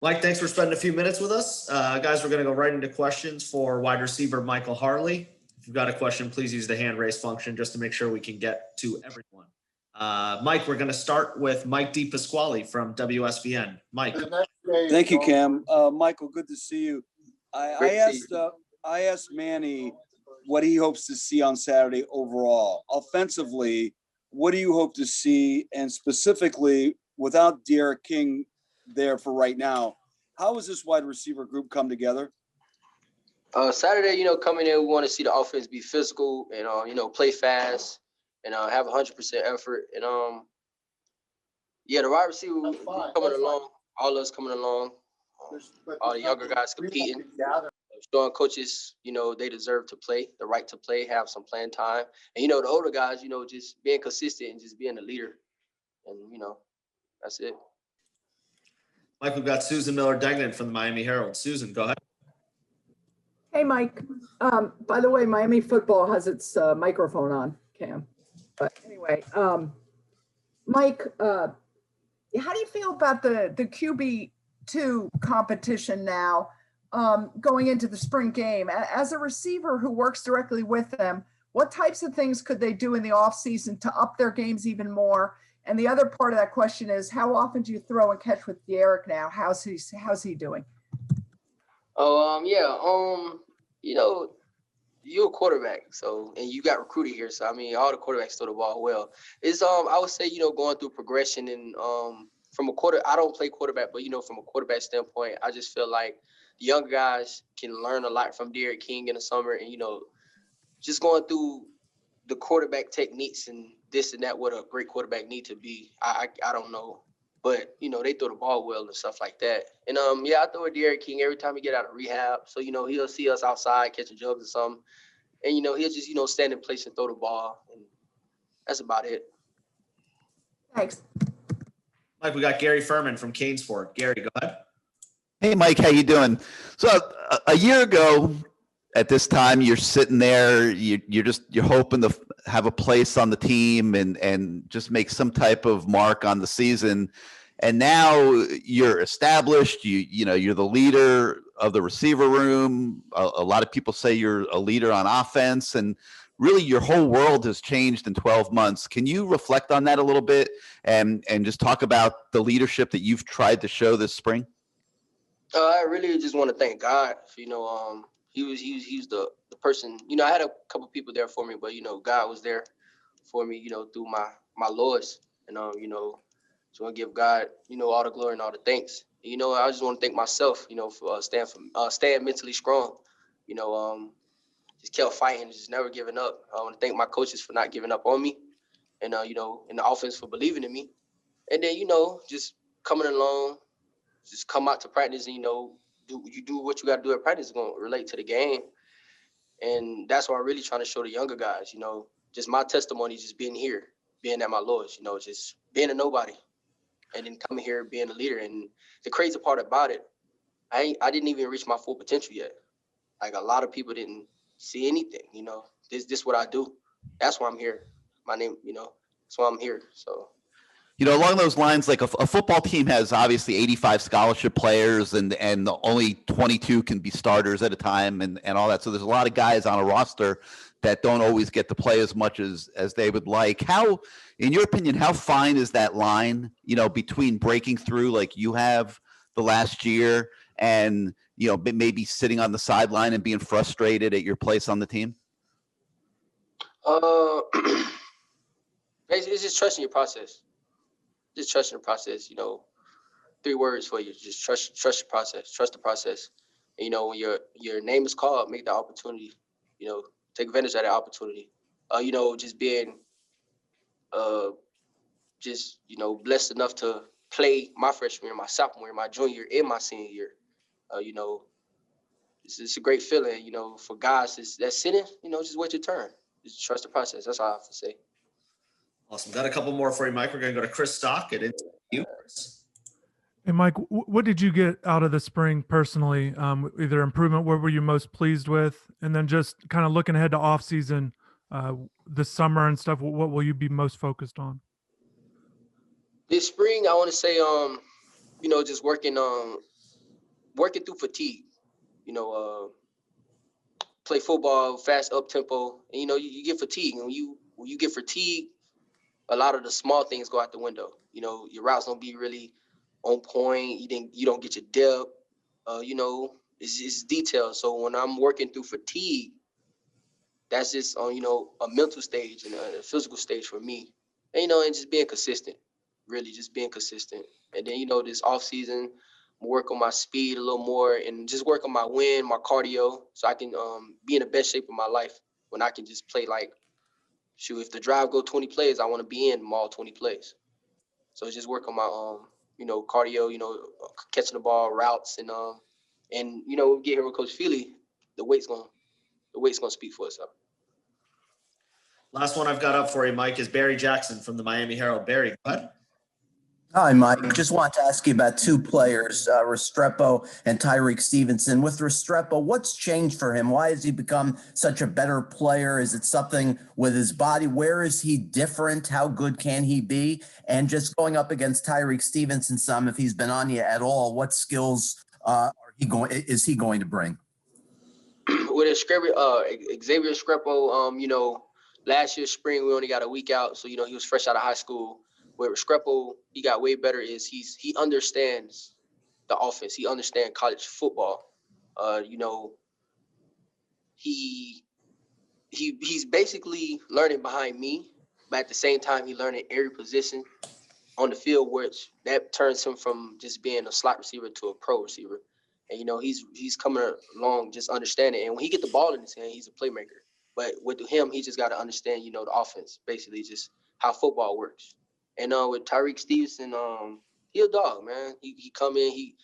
Mike, thanks for spending a few minutes with us. Guys, we're going to go right into questions for wide receiver Michael Harley. If you've got a question, please use the hand raise function just to make sure we can get to everyone. Mike, we're going to start with Mike DePasquale from WSVN. Mike. Thank you, Cam. Michael, good to see you. I asked Manny what he hopes to see on Saturday overall. Offensively, what do you hope to see? And specifically, without Tyreke King there for right now, how has this wide receiver group come together? Saturday, coming in, we want to see the offense be physical and, play fast and have 100% effort. And, the wide receiver coming along, all of us coming along, all the younger guys competing, showing coaches, they deserve to play, the right to play, have some playing time. And, the older guys, just being consistent and just being a leader. And, that's it. Mike, we've got Susan Miller-Degnan from the Miami Herald. Susan, go ahead. Hey, Mike. By the way, Miami football has its microphone on, Cam. But anyway, Mike, how do you feel about the QB2 competition now going into the spring game? As a receiver who works directly with them, what types of things could they do in the offseason to up their games even more? And the other part of that question is, how often do you throw and catch with Tyreke now? How's he doing? You're a quarterback, and you got recruited here. So, all the quarterbacks throw the ball well. It's, I would say, going through progression and from I don't play quarterback, but, from a quarterback standpoint, I just feel like the young guys can learn a lot from Tyreke King in the summer and, just going through the quarterback techniques and this and that, what a great quarterback need to be. I don't know. But, they throw the ball well and stuff like that. And, I throw a Tyreke King every time he get out of rehab. So, he'll see us outside catching jugs or something. And, he'll just, stand in place and throw the ball. And that's about it. Thanks. Mike, we got Gary Furman from Canesport. Gary, go ahead. Hey, Mike, how you doing? So a year ago at this time, you're sitting there, you're hoping to have a place on the team and just make some type of mark on the season. And now you're established, you're the leader of the receiver room. A lot of people say you're a leader on offense, and really your whole world has changed in 12 months. Can you reflect on that a little bit and just talk about the leadership that you've tried to show this spring? I really just want to thank God. He was the person, I had a couple people there for me, but, God was there for me, through my Lords. And, just want to give God, all the glory and all the thanks. I just want to thank myself, for staying mentally strong, just kept fighting, just never giving up. I want to thank my coaches for not giving up on me and, and the offense for believing in me. And then, just coming along, just come out to practice and, do what you got to do at practice is going to relate to the game. And that's what I'm really trying to show the younger guys, just my testimony, just being here, being at my Lord's, just being a nobody and then coming here, being a leader. And the crazy part about it, I didn't even reach my full potential yet. Like a lot of people didn't see anything, this what I do. That's why I'm here. My name, that's why I'm here. So. Along those lines, like a football team has obviously 85 scholarship players and only 22 can be starters at a time and all that. So there's a lot of guys on a roster that don't always get to play as much as they would like. How, in your opinion, how fine is that line, between breaking through like you have the last year and, maybe sitting on the sideline and being frustrated at your place on the team? It's just trusting your process. Just trusting the process, 3 words for you. Just trust the process. Trust the process. And, when your name is called, make the opportunity. Take advantage of that opportunity. Just being, blessed enough to play my freshman year, my sophomore year, my junior year, and my senior year. It's a great feeling. For guys that's sitting, just wait your turn. Just trust the process. That's all I have to say. Awesome. Got a couple more for you, Mike. We're going to go to Chris Stock at you. Hey, Mike, what did you get out of the spring personally? Either improvement, what were you most pleased with? And then just kind of looking ahead to off season, this summer and stuff, what will you be most focused on? This spring, I want to say, just working on working through fatigue. You know, play football, fast up tempo, and you know you get fatigued. And when you get fatigued, a lot of the small things go out the window. You know, your routes don't be really on point. You don't get your depth. You know, it's details. So when I'm working through fatigue, that's just on, you know, a mental stage and a physical stage for me. And, you know, and just being consistent, really just being consistent. And then, you know, this off season, work on my speed a little more and just work on my wind, my cardio, so I can be in the best shape of my life when I can just play like, shoot, if the drive go 20 plays, I want to be in them all 20 plays. So it's just work on my, you know, cardio, you know, catching the ball, routes, and you know, get here with Coach Feely, the weight's gonna speak for itself. Last one I've got up for you, Mike, is Barry Jackson from the Miami Herald. Barry, go ahead. Hi, Mike. Just want to ask you about two players, Restrepo and Tyreke Stevenson. With Restrepo, what's changed for him? Why has he become such a better player? Is it something with his body? Where is he different? How good can he be? And just going up against Tyreke Stevenson some, if he's been on you at all, what skills is he going to bring? With Xavier Restrepo, you know, last year spring we only got a week out, so you know he was fresh out of high school. Where Restrepo, he got way better is he understands the offense. He understands college football. You know, he's basically learning behind me, but at the same time he learning every position on the field, which that turns him from just being a slot receiver to a pro receiver. And you know, he's coming along just understanding. And when he get the ball in his hand, he's a playmaker. But with him, he just got to understand, you know, the offense, basically just how football works. And with Tyreke Stevenson, he a dog, man. He come in, he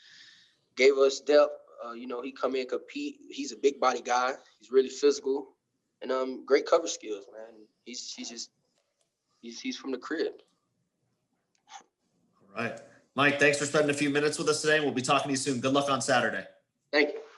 gave us depth. You know, he come in, compete. He's a big body guy. He's really physical, and great cover skills, man. He's from the crib. All right. Mike, thanks for spending a few minutes with us today. We'll be talking to you soon. Good luck on Saturday. Thank you.